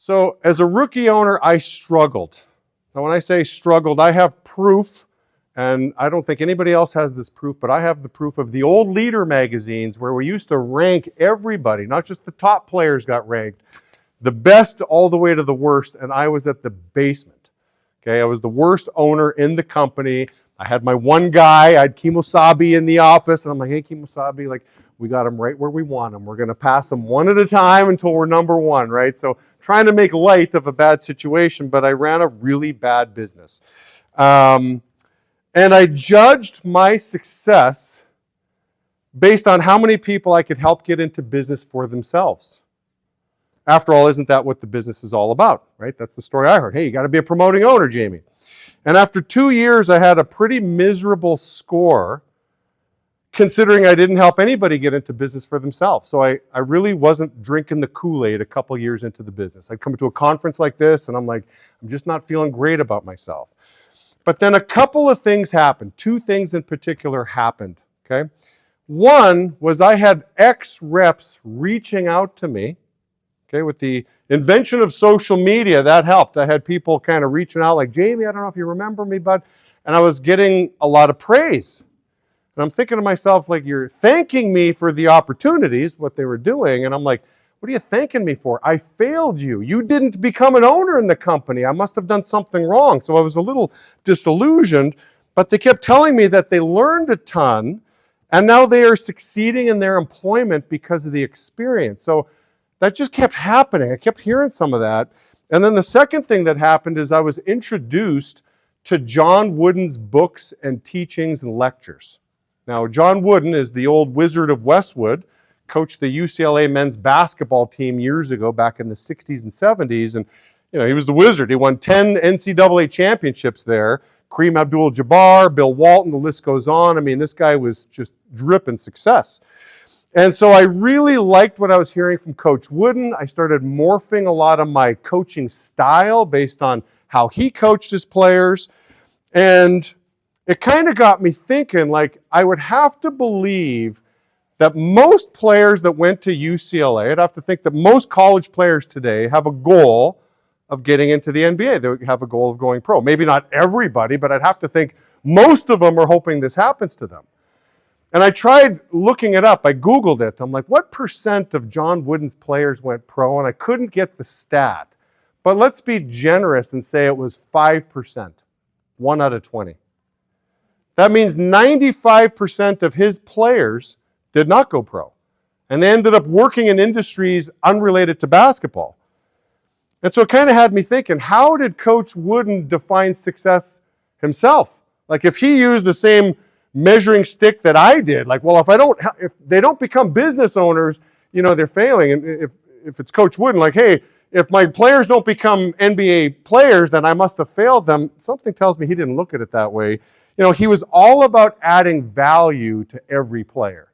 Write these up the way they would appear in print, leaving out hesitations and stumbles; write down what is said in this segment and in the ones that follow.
So as a rookie owner, I struggled. Now when I say struggled, I have proof, and I don't think anybody else has this proof, but I have the proof of the old leader magazines where we used to rank everybody, not just the top players got ranked, the best all the way to the worst, and I was at the basement. Okay, I was the worst owner in the company. I had my one guy, I had Kemosabe in the office, and I'm like, hey, Kemosabe, like, we got him right where we want him. We're going to pass him one at a time until we're number one, right? So trying to make light of a bad situation, but I ran a really bad business. And I judged my success based on how many people I could help get into business for themselves. After all, isn't that what the business is all about, right? That's the story I heard. Hey, you got to be a promoting owner, Jamie. And after 2 years, I had a pretty miserable score, considering I didn't help anybody get into business for themselves. So I really wasn't drinking the Kool-Aid a couple years into the business. I'd come to a conference like this, and I'm like, I'm just not feeling great about myself. But then a couple of things happened. 2 things in particular happened, okay? One was I had ex-reps reaching out to me. Okay, with the invention of social media, that helped. I had people kind of reaching out like, Jamie, I don't know if you remember me, bud. And I was getting a lot of praise. And I'm thinking to myself, like, you're thanking me for the opportunities, what they were doing. And I'm like, what are you thanking me for? I failed you. You didn't become an owner in the company. I must have done something wrong. So I was a little disillusioned. But they kept telling me that they learned a ton. And now they are succeeding in their employment because of the experience. So that just kept happening. I kept hearing some of that. And then the second thing that happened is I was introduced to John Wooden's books and teachings and lectures. Now, John Wooden is the old Wizard of Westwood, coached the UCLA men's basketball team years ago, back in the 60s and 70s. And, you know, he was the wizard. He won 10 NCAA championships there. Kareem Abdul-Jabbar, Bill Walton, the list goes on. I mean, this guy was just dripping success. And so I really liked what I was hearing from Coach Wooden. I started morphing a lot of my coaching style based on how he coached his players. And it kind of got me thinking, like, I would have to believe that most players that went to UCLA, I'd have to think that most college players today have a goal of getting into the NBA. They have a goal of going pro. Maybe not everybody, but I'd have to think most of them are hoping this happens to them. And I tried looking it up. I Googled it. I'm like, what % of John Wooden's players went pro? And I couldn't get the stat. But let's be generous and say it was 5%, 1 out of 20. That means 95% of his players did not go pro. And they ended up working in industries unrelated to basketball. And so it kind of had me thinking, how did Coach Wooden define success himself? Like, if he used the same measuring stick that I did, like, well, if they don't become business owners, you know, they're failing. And if it's Coach Wooden, like, hey, if my players don't become NBA players, then I must have failed them. Something tells me he didn't look at it that way. You know, he was all about adding value to every player.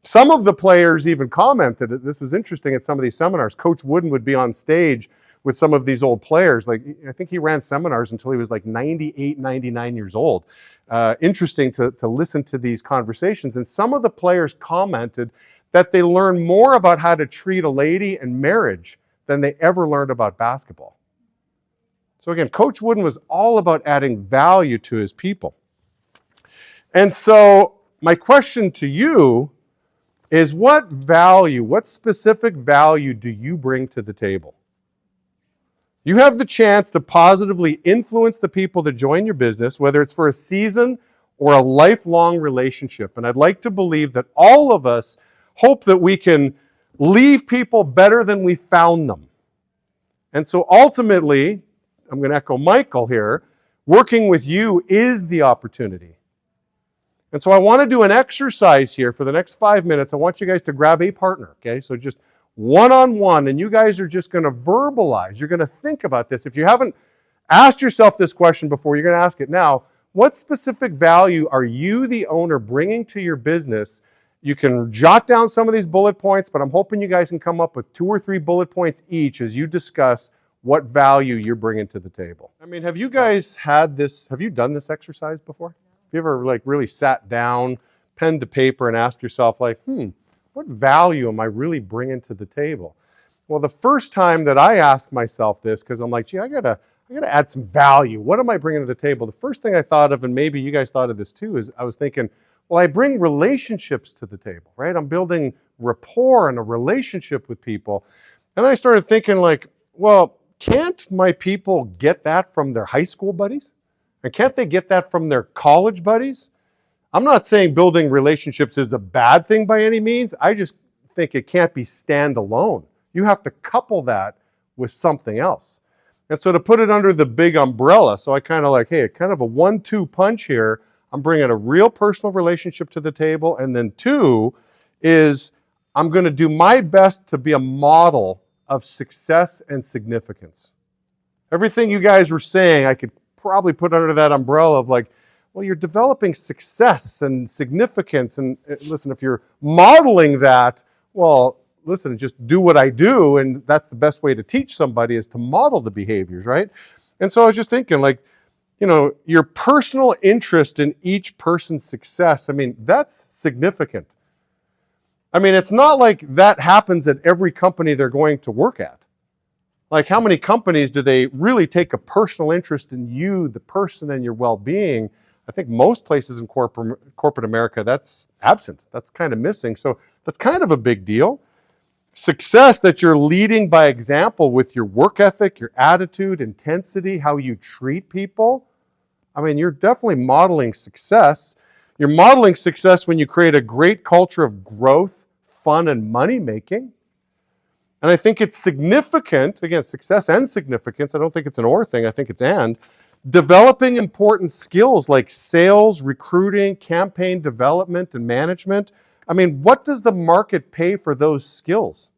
Some of the players even commented that this was interesting at some of these seminars. Coach Wooden would be on stage with some of these old players. Like, I think he ran seminars until he was like 98, 99 years old. Interesting to listen to these conversations. And some of the players commented that they learned more about how to treat a lady and marriage than they ever learned about basketball. So again, Coach Wooden was all about adding value to his people. And so my question to you is, what specific value do you bring to the table? You have the chance to positively influence the people that join your business, whether it's for a season or a lifelong relationship. And I'd like to believe that all of us hope that we can leave people better than we found them. And so ultimately, I'm going to echo Michael here, working with you is the opportunity. And so I want to do an exercise here for the next 5 minutes. I want you guys to grab a partner, okay? So just one-on-one, and you guys are just going to verbalize. You're going to think about this. If you haven't asked yourself this question before, you're going to ask it now. What specific value are you, the owner, bringing to your business? You can jot down some of these bullet points, but I'm hoping you guys can come up with 2 or 3 bullet points each as you discuss what value you're bringing to the table. I mean, have you guys had this, have you done this exercise before? Have you ever like really sat down, pen to paper, and asked yourself like, what value am I really bringing to the table? Well, the first time that I asked myself this, because I'm like, gee, I gotta add some value. What am I bringing to the table? The first thing I thought of, and maybe you guys thought of this too, is I was thinking, well, I bring relationships to the table, right? I'm building rapport and a relationship with people. And I started thinking like, well, can't my people get that from their high school buddies? And can't they get that from their college buddies? I'm not saying building relationships is a bad thing by any means. I just think it can't be standalone. You have to couple that with something else. And so to put it under the big umbrella, so I kind of like, hey, kind of a 1-2 punch here. I'm bringing a real personal relationship to the table. And then 2 is I'm going to do my best to be a model of success and significance. Everything you guys were saying, I could probably put under that umbrella of like, well, you're developing success and significance. And listen, if you're modeling that, well, listen, just do what I do. And that's the best way to teach somebody is to model the behaviors, right? And so I was just thinking like, you know, your personal interest in each person's success, I mean, that's significant. I mean, it's not like that happens at every company they're going to work at. Like how many companies do they really take a personal interest in you, the person, and your well-being? I think most places in corporate America, that's absent. That's kind of missing. So that's kind of a big deal. Success that you're leading by example with your work ethic, your attitude, intensity, how you treat people. I mean, you're definitely modeling success. You're modeling success when you create a great culture of growth, fun, and money making. And I think it's significant, again, success and significance. I don't think it's an or thing. I think it's and. Developing important skills like sales, recruiting, campaign development, and management. I mean, what does the market pay for those skills?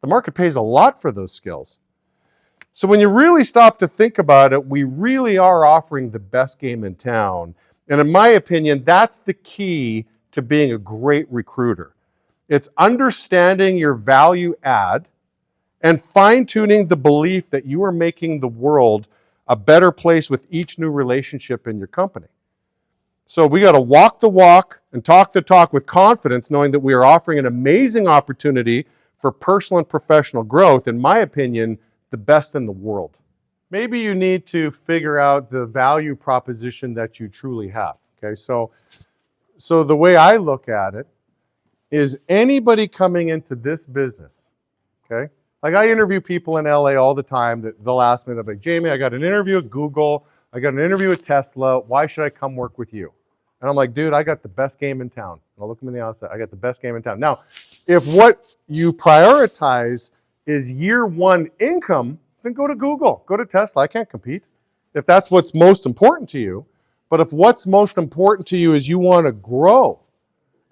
The market pays a lot for those skills. So when you really stop to think about it, we really are offering the best game in town. And in my opinion, that's the key to being a great recruiter. It's understanding your value add and fine-tuning the belief that you are making the world a better place with each new relationship in your company. So we got to walk the walk and talk the talk with confidence, knowing that we are offering an amazing opportunity for personal and professional growth, in my opinion, the best in the world. Maybe you need to figure out the value proposition that you truly have. Okay, so the way I look at it is anybody coming into this business, okay? Like I interview people in LA all the time that they'll ask me, they'll be like, Jamie, I got an interview at Google, I got an interview at Tesla, why should I come work with you? And I'm like, dude, I got the best game in town. And I'll look them in the outside, I got the best game in town. Now, if what you prioritize is year one income, then go to Google, go to Tesla, I can't compete. If that's what's most important to you. But if what's most important to you is you want to grow,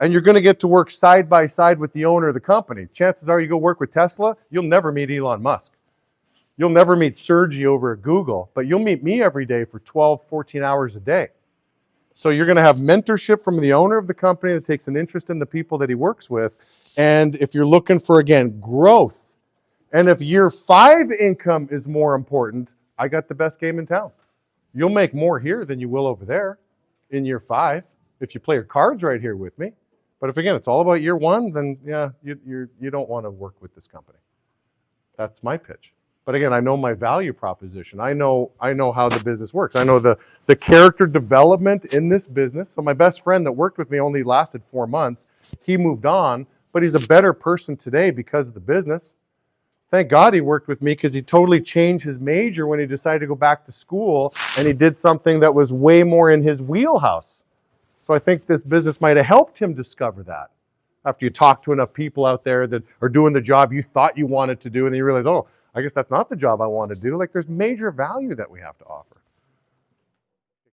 and you're going to get to work side by side with the owner of the company, chances are you go work with Tesla, you'll never meet Elon Musk. You'll never meet Sergey over at Google, but you'll meet me every day for 12, 14 hours a day. So you're going to have mentorship from the owner of the company that takes an interest in the people that he works with. And if you're looking for, again, growth, and if year 5 income is more important, I got the best game in town. You'll make more here than you will over there in year 5 if you play your cards right here with me. But if, again, it's all about year 1, then, yeah, you don't want to work with this company. That's my pitch. But again, I know my value proposition. I know how the business works. I know the character development in this business. So my best friend that worked with me only lasted 4 months. He moved on, but he's a better person today because of the business. Thank God he worked with me because he totally changed his major when he decided to go back to school, and he did something that was way more in his wheelhouse. So I think this business might have helped him discover that. After you talk to enough people out there that are doing the job you thought you wanted to do, and then you realize, oh, I guess that's not the job I want to do. Like, there's major value that we have to offer.